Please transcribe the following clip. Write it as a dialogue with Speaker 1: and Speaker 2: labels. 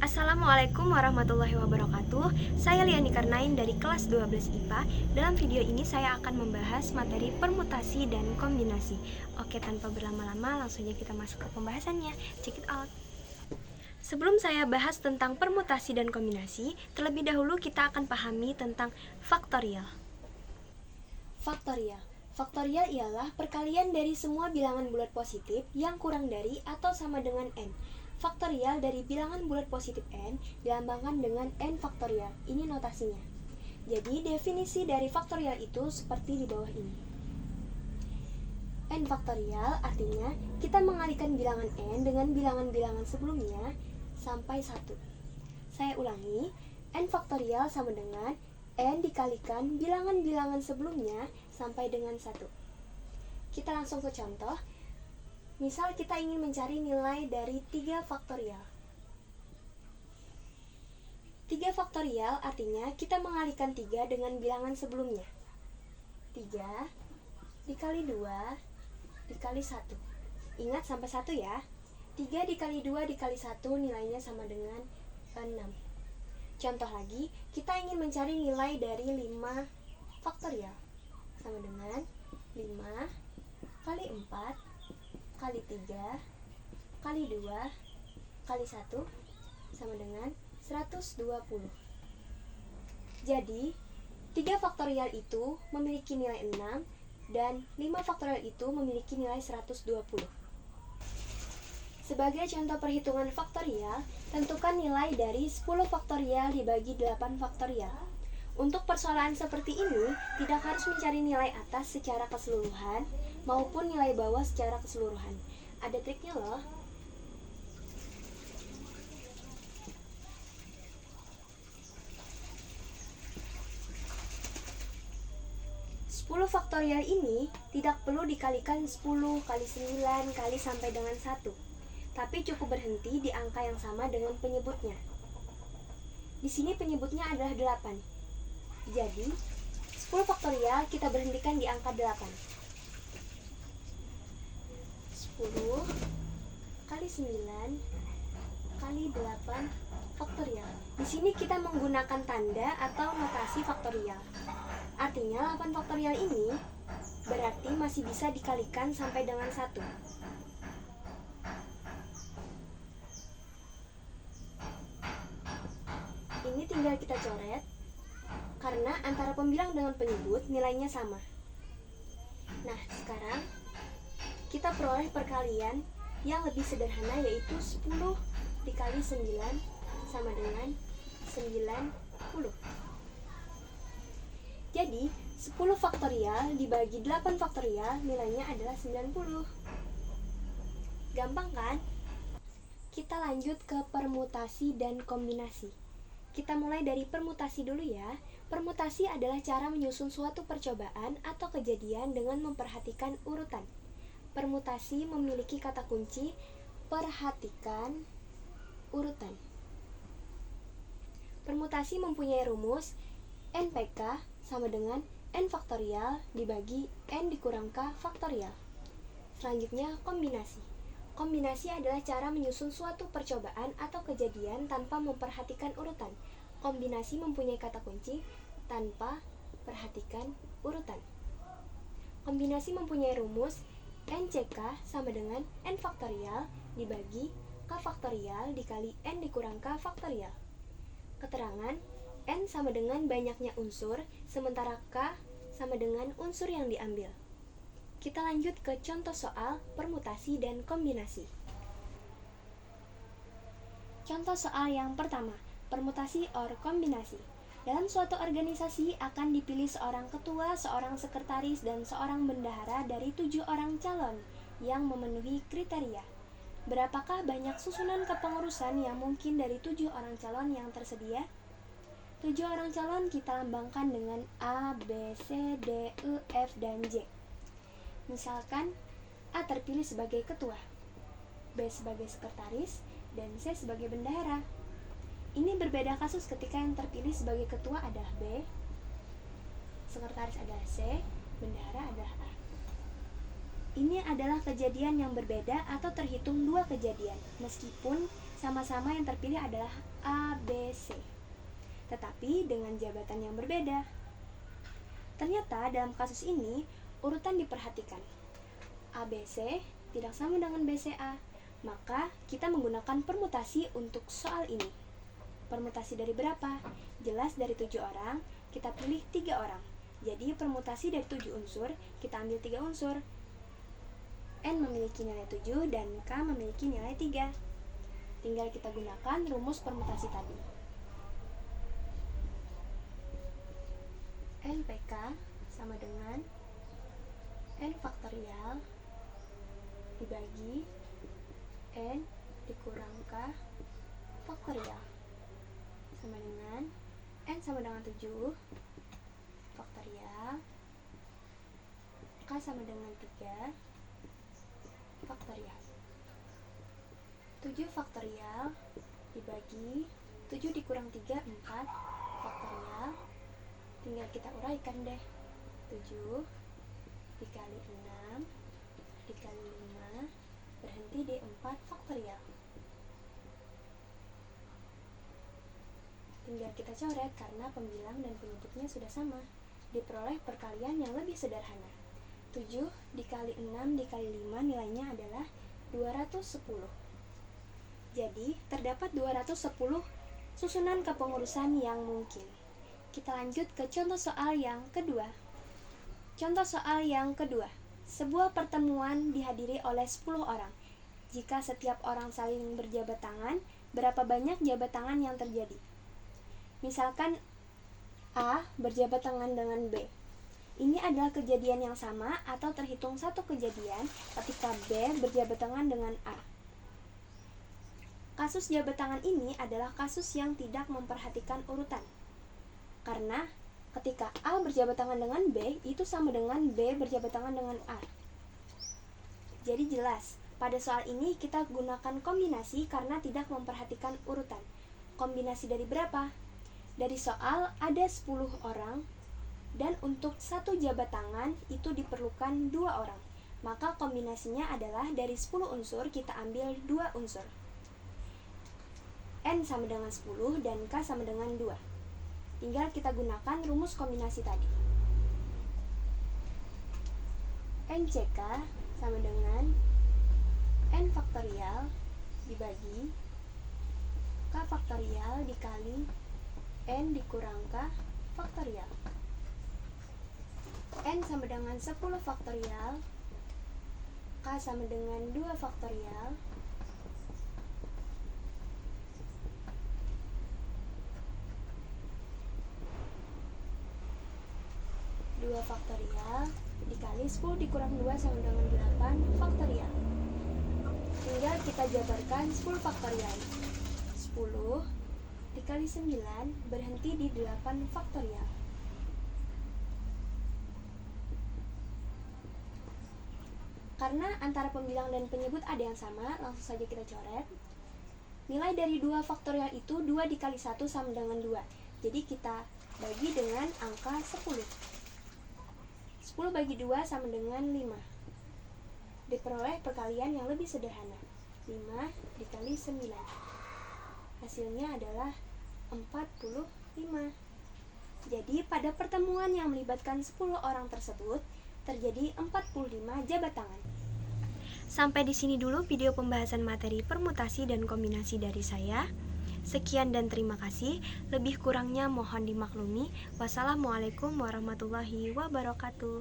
Speaker 1: Assalamualaikum warahmatullahi wabarakatuh. Saya Liani Karnain dari kelas 12 IPA. Dalam video ini saya akan membahas materi permutasi dan kombinasi. Oke, tanpa berlama-lama langsung aja kita masuk ke pembahasannya. Check it out. Sebelum saya bahas tentang permutasi dan kombinasi, terlebih dahulu kita akan pahami tentang faktorial. Faktorial ialah perkalian dari semua bilangan bulat positif yang kurang dari atau sama dengan n. Faktorial dari bilangan bulat positif n dilambangkan dengan n faktorial. Ini notasinya. Jadi definisi dari faktorial itu seperti di bawah ini. N faktorial artinya kita mengalihkan bilangan n dengan bilangan-bilangan sebelumnya sampai 1. Saya ulangi, n faktorial sama dengan n dikalikan bilangan-bilangan sebelumnya sampai dengan 1. Kita langsung ke contoh. Misal kita ingin mencari nilai dari 3 faktorial. 3 faktorial artinya kita mengalihkan 3 dengan bilangan sebelumnya. 3 dikali 2 dikali 1. Ingat sampai 1 ya. 3 dikali 2 dikali 1 nilainya sama dengan 6. Contoh lagi, kita ingin mencari nilai dari 5 faktorial. Sama dengan 5 kali 4 kali 3 kali 2 kali 1 sama dengan 120. Jadi 3 faktorial itu memiliki nilai 6 dan 5 faktorial itu memiliki nilai 120. Sebagai contoh perhitungan faktorial, tentukan nilai dari 10 faktorial dibagi 8 faktorial. Untuk persoalan seperti ini, tidak harus mencari nilai atas secara keseluruhan maupun nilai bawah secara keseluruhan. Ada triknya loh. Sepuluh faktorial ini tidak perlu dikalikan 10 kali 9 kali sampai dengan 1, tapi cukup berhenti di angka yang sama dengan penyebutnya. Di sini penyebutnya adalah 8. Jadi, 10 faktorial kita berhentikan di angka 8. 10 kali 9 kali 8 faktorial. Di sini kita menggunakan tanda atau notasi faktorial. Artinya 8 faktorial ini berarti masih bisa dikalikan sampai dengan 1. Ini tinggal kita coret karena antara pembilang dengan penyebut nilainya sama. Nah, sekarang kita peroleh perkalian yang lebih sederhana, yaitu 10 dikali 9 sama dengan 90. Jadi 10 faktorial dibagi 8 faktorial nilainya adalah 90. Gampang kan? Kita lanjut ke permutasi dan kombinasi. Kita mulai dari permutasi dulu ya. Permutasi adalah cara menyusun suatu percobaan atau kejadian dengan memperhatikan urutan. Permutasi memiliki kata kunci perhatikan urutan. Permutasi mempunyai rumus NPK sama dengan N faktorial dibagi N dikurang K faktorial. Selanjutnya kombinasi. Kombinasi adalah cara menyusun suatu percobaan atau kejadian tanpa memperhatikan urutan. Kombinasi mempunyai kata kunci tanpa perhatikan urutan. Kombinasi mempunyai rumus NCK sama dengan N faktorial dibagi K faktorial dikali N dikurang K faktorial. Keterangan N sama dengan banyaknya unsur, sementara K sama dengan unsur yang diambil. Kita lanjut ke contoh soal permutasi dan kombinasi. Contoh soal yang pertama, permutasi or kombinasi. Dalam suatu organisasi akan dipilih seorang ketua, seorang sekretaris, dan seorang bendahara dari 7 orang calon yang memenuhi kriteria. Berapakah banyak susunan kepengurusan yang mungkin dari 7 orang calon yang tersedia? 7 orang calon kita lambangkan dengan A, B, C, D, E, F, dan J. Misalkan A terpilih sebagai ketua, B sebagai sekretaris, dan C sebagai bendahara. Ini berbeda kasus ketika yang terpilih sebagai ketua adalah B, sekretaris adalah C, bendahara adalah A. Ini adalah kejadian yang berbeda atau terhitung dua kejadian, meskipun Sama-sama yang terpilih adalah A, B, C, tetapi dengan jabatan yang berbeda. Ternyata dalam kasus ini, urutan diperhatikan. ABC tidak sama dengan BCA, maka kita menggunakan permutasi untuk soal ini. Permutasi dari berapa? Jelas dari 7 orang, kita pilih 3 orang. Jadi permutasi dari 7 unsur, kita ambil 3 unsur. N memiliki nilai 7 dan K memiliki nilai 3. Tinggal kita gunakan rumus permutasi tadi. NPK sama dengan N faktorial dibagi N dikurang K faktorial sama dengan N sama dengan 7 faktorial, K sama dengan 3 faktorial. 7 faktorial dibagi 7 dikurang 3, 4 faktorial. Tinggal kita uraikan deh. 7 dikali 6 dikali 5 berhenti di 4 faktorial. Tinggal kita coret karena pembilang dan penyebutnya sudah sama. Diperoleh perkalian yang lebih sederhana. 7 dikali 6 dikali 5 nilainya adalah 210. Jadi, terdapat 210 susunan kepengurusan yang mungkin. Kita lanjut ke contoh soal yang kedua. Contoh soal yang kedua. Sebuah pertemuan dihadiri oleh 10 orang. Jika setiap orang saling berjabat tangan, berapa banyak jabat tangan yang terjadi? Misalkan A berjabat tangan dengan B. Ini adalah kejadian yang sama atau terhitung satu kejadian ketika B berjabat tangan dengan A. Kasus jabat tangan ini adalah kasus yang tidak memperhatikan urutan. Karena ketika A berjabat tangan dengan B, itu sama dengan B berjabat tangan dengan A. Jadi jelas, pada soal ini kita gunakan kombinasi karena tidak memperhatikan urutan. Kombinasi dari berapa? Dari soal ada 10 orang, dan untuk satu jabat tangan itu diperlukan 2 orang. Maka kombinasinya adalah dari 10 unsur kita ambil 2 unsur. N sama dengan 10 dan K sama dengan 2. Tinggal kita gunakan rumus kombinasi tadi. NCK sama dengan N faktorial dibagi K faktorial dikali N dikurang K faktorial. N sama dengan 10 faktorial, K sama dengan 2 faktorial, faktorial dikali 10 dikurang 2 sama dengan 8 faktorial. Tinggal kita jabarkan 10 faktorial. 10 dikali 9 berhenti di 8 faktorial. Karena antara pembilang dan penyebut ada yang sama, langsung saja kita coret. Nilai dari 2 faktorial itu 2 dikali 1 sama dengan 2. Jadi kita bagi dengan angka 10. 10 bagi 2 sama dengan 5. Diperoleh perkalian yang lebih sederhana. 5 dikali 9. Hasilnya adalah 45. Jadi pada pertemuan yang melibatkan 10 orang tersebut, terjadi 45 jabat tangan. Sampai di sini dulu video pembahasan materi permutasi dan kombinasi dari saya. Sekian dan terima kasih. Lebih kurangnya mohon dimaklumi. Wassalamualaikum warahmatullahi wabarakatuh.